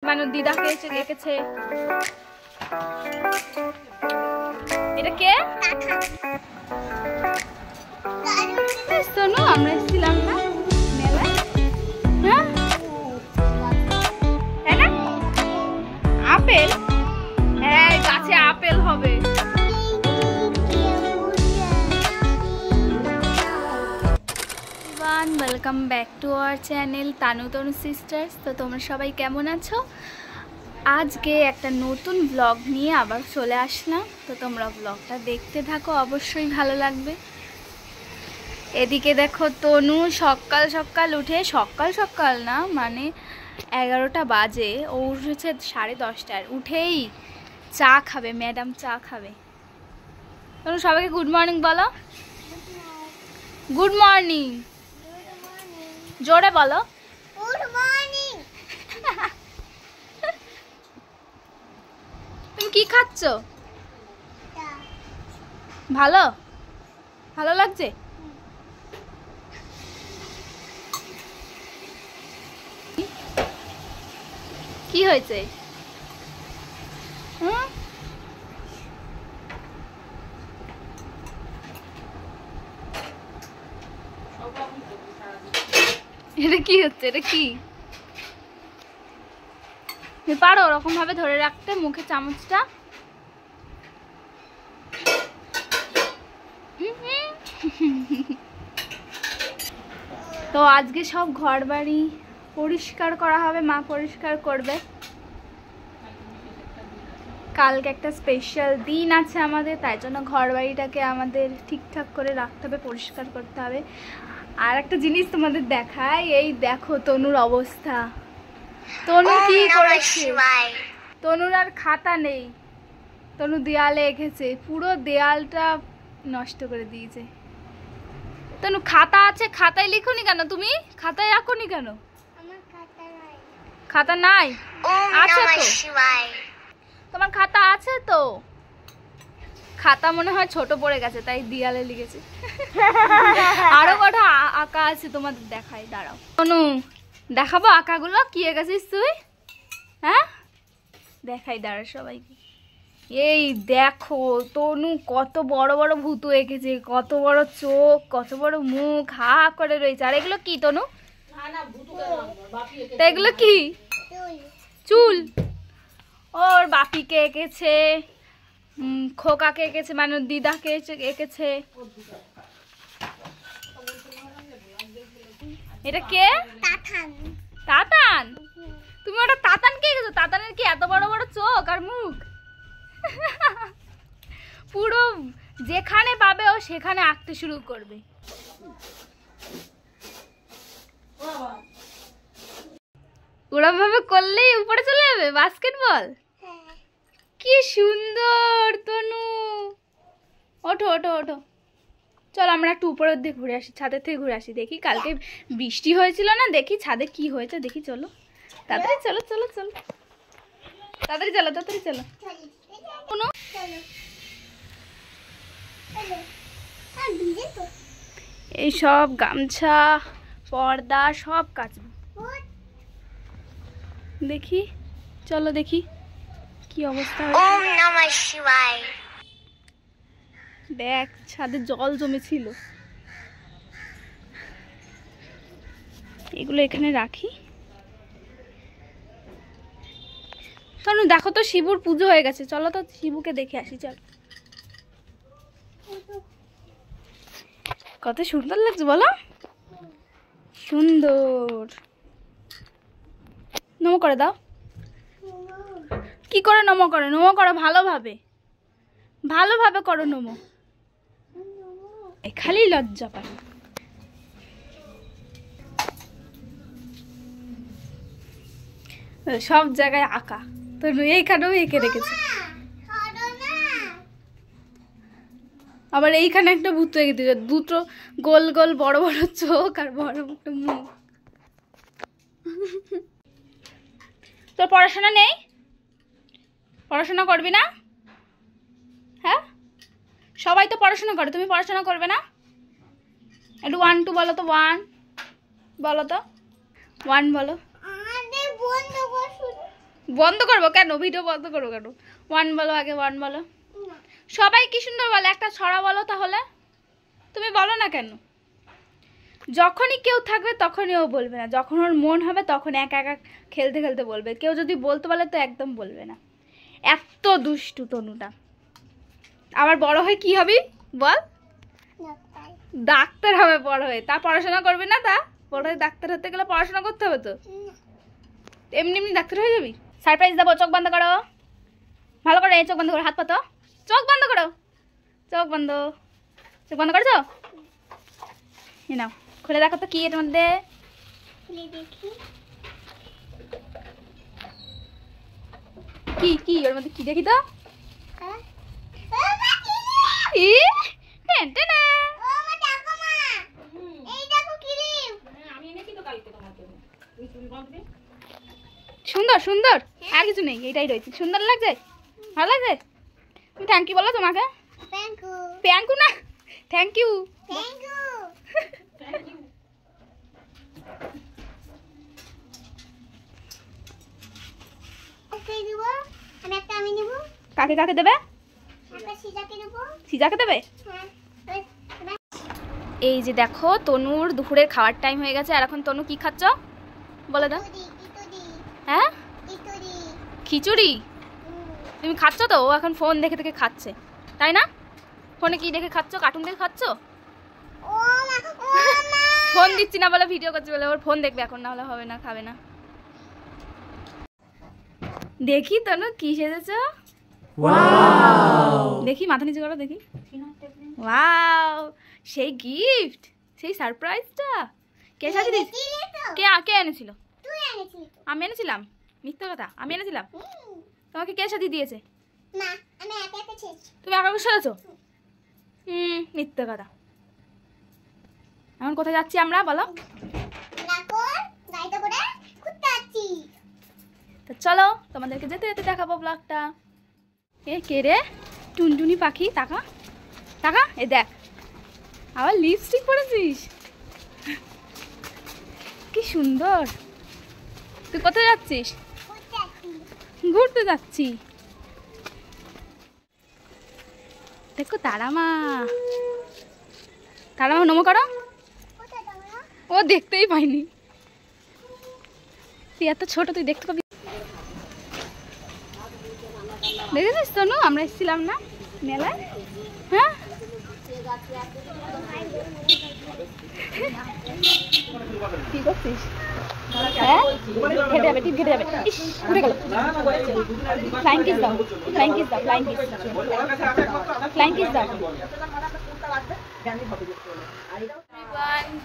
মানে দিদাকে এঁকেছে। এটা কে? শোনো, আমরা এসেছিলাম না মেলায়? হ্যাঁ, তাই না? আপেল? হ্যাঁ, গাছে আপেল হবে। Welcome back to our channel Tanu Tanu sisters. তো তোমরা সবাই কেমন আছো? আজকে একটা নতুন ব্লগ নিয়ে আবার চলে আসলাম। তো তোমরা ব্লগটা দেখতে থাকো, অবশ্যই ভালো লাগবে। এদিকে দেখো, তনু সকাল সকাল উঠে, সকাল সকাল না মানে 11টা বাজে, ও উঠেছে 10:30টায়। উঠেই চা খাবে, ম্যাডাম চা খাবে। তনু সবাইকে গুড মর্নিং বলো। গুড মর্নিং জোরে বলো। Good morning. তুমি কি খাচ্ছ? ভালো ভালো লাগছে? কি হয়েছে? এটা কি হচ্ছে? এটা কি? পারো ওরকম ভাবে ধরে রাখতে মুখে চামচটা? তো আজকে সব ঘর বাড়ি পরিষ্কার করা হবে, মা পরিষ্কার করবে। কালকে একটা স্পেশাল দিন আছে আমাদের, তাই জন্য ঘর বাড়িটাকে আমাদের ঠিকঠাক করে রাখতে হবে, পরিষ্কার করতে হবে। আর একটা জিনিস তোমাদের দেখাই, এই দেখো তনুর অবস্থা। তনু কি করেছে? তনুর আর খাতা নেই, তনু দেয়ালে এঁকেছে, পুরো দেয়ালটা নষ্ট করে দিয়েছে। তনু খাতা আছে, খাতায় লিখোনি কেন? তুমি খাতায় আঁকোনি কেন? খাতা নাই? আছে তো, তোমার খাতা আছে তো। খাতা মনে হয় ছোট পড়ে গেছে, তাই দেয়ালে লিখেছে। আরো কটা আঁকা আছে, তোমাদের দেখাই, দাঁড়াও। তনু দেখাবো আঁকাগুলো, কি এঁকেছিস তুই? হ্যাঁ দেখাই, দাঁড়া সবাইকে। এই দেখো, তনু কত বড় বড় ভূত এঁকেছে, কত বড় চোখ, কত বড় মুখ, হা করে রয়েছে। আর এগুলো কি তনু? এগুলো কি? চুল। ওর বাপিকে এঁকেছে, খোকাকে এঁকেছে, মানে দিদাকে এঁকেছে। এটা কে? তাতান। তুমি ওটা তাতানকে এঁকেছো? তাতানের কি এত বড় বড় চোখ আর মুখ? পুরো যেখানে পাবে ও সেখানে আঁকতে শুরু করবে। ওরম ভাবে করলেই উপরে চলে যাবে বাস্কেটবল। কি সুন্দর তনু। ওঠো ওঠো ওঠো, চল আমরা একটু উপরের দিকে ঘুরে আসি, ছাদের থেকে ঘুরে আসি। দেখি কালকে বৃষ্টি হয়েছিল না, দেখি ছাদে কি হয়েছে দেখি। চলো তাড়াতাড়ি, চলো চলো চলো, তাড়াতাড়ি চলো, তাড়াতাড়ি চলো। এই সব গামছা পর্দা সব কাচবো। দেখি, চলো দেখি কি অবস্থা। দেখ ছাদে জল জমেছিল, এগুলো এখানে রাখি। তনু দেখো তো, শিবুর পুজো হয়ে গেছে, চলো তো শিবুকে দেখে আসি। চল, কত সুন্দর লাগছে বলো? সুন্দর। নমো করে দাও। কি করে নমো করে? নমো করো ভালোভাবে, ভালোভাবে করো নমো। খালি লজ্জা পায়। সব জায়গায় আঁকা, তো এইখানেও এঁকে রেখেছে। আবার এইখানে একটা ভূত এঁকে দিয়েছে, দুটো গোল গোল বড় বড় চোখ আর বড় একটা মুখ। তোর পড়াশোনা নেই? পড়াশোনা করবি না? হ্যাঁ, সবাই তো পড়াশোনা করে, তুমি পড়াশোনা করবে না? একটু 1 2 বলো তো। 1 বলো তো, 1 বলো। বন্ধ করবো কেন? ভিডিও বন্ধ করবো কেন? 1 বলো, আগে 1 বলো। সবাই কি সুন্দর বলে, একটা ছড়া বলো তাহলে। তুমি বলো না কেন? যখনই কেউ থাকবে তখনই ও বলবে না, যখন ওর মন হবে তখন একা একা খেলতে খেলতে বলবে। কেউ যদি বলতে বলে তো একদম বলবে না। এত দুষ্টু তনুটা। আবার বড় হয়ে কি হবি বল? ডাক্তার হবে বড় হয়ে। তা পড়াশোনা করবি না? তা বড় হয়ে ডাক্তার হতে গেলে পড়াশোনা করতে হবে তো। এমনি এমনি ডাক্তার হয়ে যাবি? সারপ্রাইজ দেবো। চোখ বন্ধ করো, ভালো করে চোখ বন্ধ করো, হাত পাতো, চোখ বন্ধ করো, চোখ বন্ধ, চোখ বন্ধ করছো? নাও খুলে দেখো তো কি এর মধ্যে। কি কি ওর মধ্যে কি দেখি তো? সুন্দর সুন্দর, আর কিছু নেই, এটাই রয়েছে। সুন্দর লাগছে, ভালো লাগছে। তুমি থ্যাংক ইউ বলো তোমাকে। থ্যাংক ইউ না, থ্যাংক ইউ। কাকে কাকে দেবে? সিজাকে দেবে। এই যে দেখো তনুর দুপুরের খাওয়ার টাইম হয়ে গেছে। আর এখন তনু কি খাচ্ছ বলে দাও? হ্যাঁ, খিচুড়ি। তুমি খাচ্ছ তো? ও এখন ফোন দেখে দেখে খাচ্ছে, তাই না? ফোনে কি দেখে খাচ্ছ? কার্টুন দেখে খাচ্ছ? ফোন দিচ্ছি না বলে ভিডিও করছি বলে ওর ফোন দেখবে এখন, না হলে হবে না, খাবে না। দেখি তনু কি সেজেছ? দেখি মাথা নিচু করো দেখি। ওয়াও, সেই গিফট, সেই সারপ্রাইজটা কে সাজিয়ে দিয়েছে? কে এনেছিল? আমি এনেছিলাম? মিথ্যা কথা, আমি এনেছিলাম? তোমাকে কে সাজিয়ে দিয়েছে? তুমি একা একা সাজাছো? মিথ্যা কথা। এখন কোথায় যাচ্ছি আমরা বলো? তো চলো তোমাদেরকে যেতে যেতে দেখাবো ব্লগটা। এ কে রে? টুনটুনি পাখি। টাকা টাকা, এ দেখ আবার লিপস্টিক পরেছিস, কি সুন্দর। তুই কোথায় যাচ্ছিস? ঘুরতে যাচ্ছি। দেখো তারামা, তারামা নমো করো। ও দেখতেই পাইনি, তুই এত ছোট, তুই দেখতে পাবি। দেখেছিস তনু আমরা এসেছিলাম না মেলায়? হ্যাঁ, কি করছিস? হ্যাঁ, ঘেটে যাবে, টিপ ঘেটে যাবে। ইস, উঠে গেল। ফ্লাইং কিস দাও, ফ্লাইং কিস দাও, ফ্লাইং কিস, ফ্লাইং কিস দাও।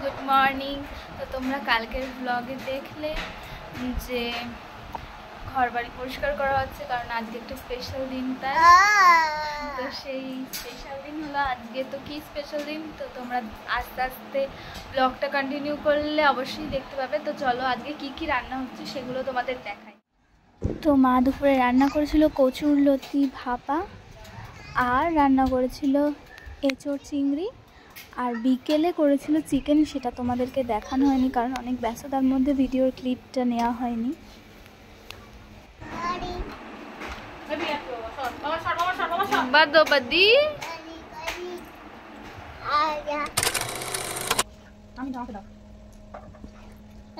Good morning. তো তোমরা কালকের ব্লগে দেখলে যে ঘর বাড়ি পরিষ্কার করা হচ্ছে, কারণ আজকে একটা স্পেশাল দিন। তাই তো সেই স্পেশাল দিন হলো আজকে। তো কি স্পেশাল দিন তো তোমরা আস্তে আস্তে ব্লগটা কন্টিনিউ করলে অবশ্যই দেখতে পাবে। তো চলো আজকে কি কি রান্না হচ্ছে সেগুলো তোমাদের দেখাই। তো মা দুপুরে রান্না করেছিল কচুর লতি ভাপা, আর রান্না করেছিল এঁচোড় চিংড়ি, আর বিকেলে করেছিল চিকেন। সেটা তোমাদেরকে দেখানো হয়নি কারণ অনেক ব্যস্ততার মধ্যে ভিডিওর ক্লিপটা নেওয়া হয়নি। বাদবাদি আমি দাও দাও,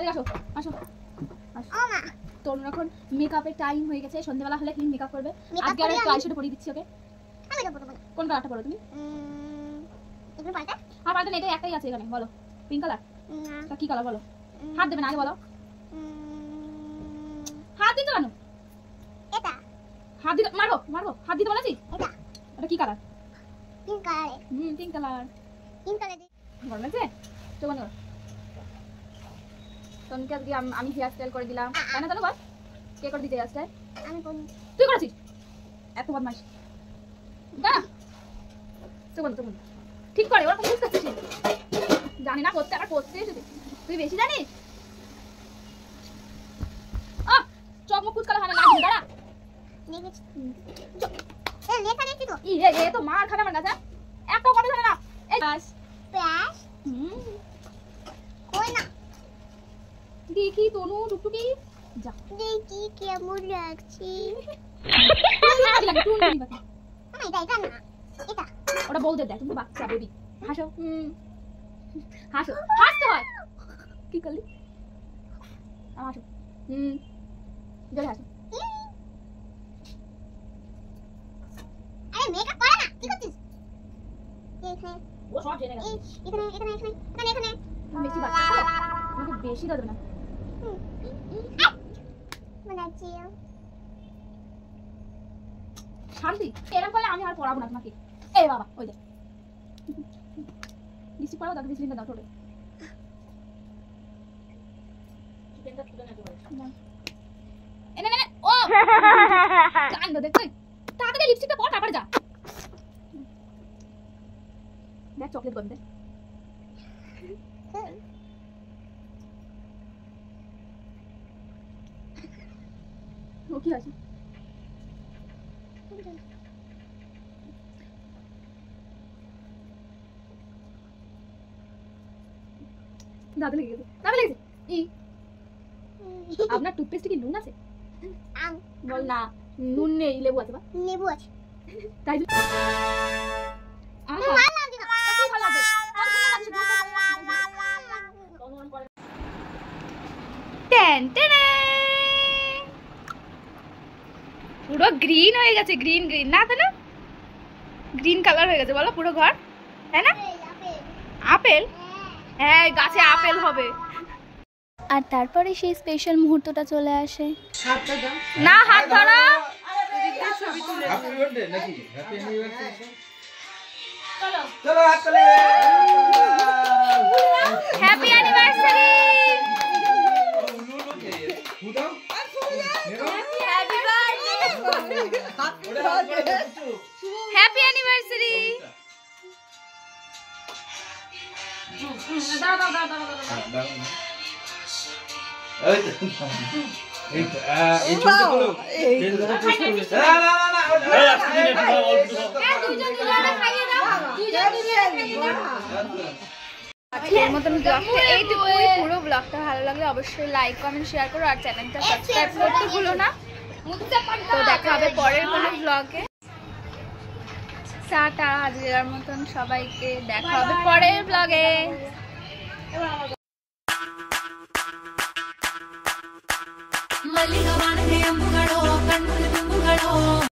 এই আসো আসো আসো। তোর এখন মেকআপের টাইম হয়ে গেছে, সন্ধ্যাবেলা হলে ক্লিন মেকআপ করবে। আজকে আর একটু আইশ্যাডো পরিয়ে দিচ্ছি ওকে। আমি দেব বলো কোন কালারটা পরো তুমি? এগুলো পাল্টা আর পাল্টা নেই, এটা একটাই আছে এখানে। বলো পিঙ্ক কালার না কি কালার বলো? হাত দেবে না আগে বলো। হাত দিতে কেন? এটা হাত দিতে মারবো মারবো, হাত দিতে বলেছি। এটা এটা কি colour? Pink colour. Pink colour, pink colour ভালো লাগছে। তো বন্ধ তনকে আজকে আমি হেয়ার স্টাইল করে দিলাম, তাই না? বল কে করে দিতে হেয়ার স্টাইল? আমি করি। তুই করেছিস? এত বদমাইশ না। তো বন্ধ ঠিক করে ওরা বুঝতে পারছিস? জানি না করতে, আবার করতে এসেছে। তুই বেশি জানিস। চোখ মুখ কুচকালে হয় না, না দাঁড়া। এ তো মার খাবে আমার কাছে। একটা কথা জানে না। এই প্লাস কই না দেখি তনু টুকটুকি যা দেখি কেমন লাগছে। ওটা বলতে দেখ, তুমি বাচ্চা বেবি। হাসো, হাসো, হাসতে হয়। কি করলি? হাসো, জোরে হাসো। আরে মেকআপ করে না, কি করছিস? এখানে ও সব জেনে গেছে। এখানে এখানে এখানে এখানে এখানে বেশি বাচ্চা তো, আমাকে বেশি দাও না। বানাচ্ছি। শান্তি, এরকম করলে আমি আর পড়াবো না তোমাকে। এই বাবা, ওই দেখ। লিপস্টিক পরাও, দাও লিপস্টিকটা দাও ঠোঁটে। এনে নে, ও কান্দ দেখ তুই। তাড়াতাড়ি লিপস্টিকটা পর, তারপরে যা। দেখ চকলেট গন্ধে। ও কি আছে? দাদা লেগে গেছে, দাদা লেগেছে। আপনার টুথপেস্টে কি নুন আছে? বল না, নুন নেই, লেবু আছে। বা লেবু আছে। তাই পুরো গ্রিন হয়ে গেছে, গ্রিন গ্রিন না তো, না গ্রিন কালার হয়ে গেছে বলো পুরো ঘর, তাই না? আপেল, হ্যাঁ গাছে আপেল হবে। আর তারপরে সেই স্পেশাল মুহূর্তটা চলে আসে। না হাত ধরো। Happy anniversary. Happy anniversary. এইটুকুই, পুরো ব্লগটা ভালো লাগলে অবশ্যই লাইক কমেন্ট শেয়ার করো আর চ্যানেলটা সাবস্ক্রাইব করতে ভুলো না। তো দেখা হবে পরের কোনো ব্লগে। টাটা, আজকের মতন সবাইকে দেখা হবে পরের ব্লগে।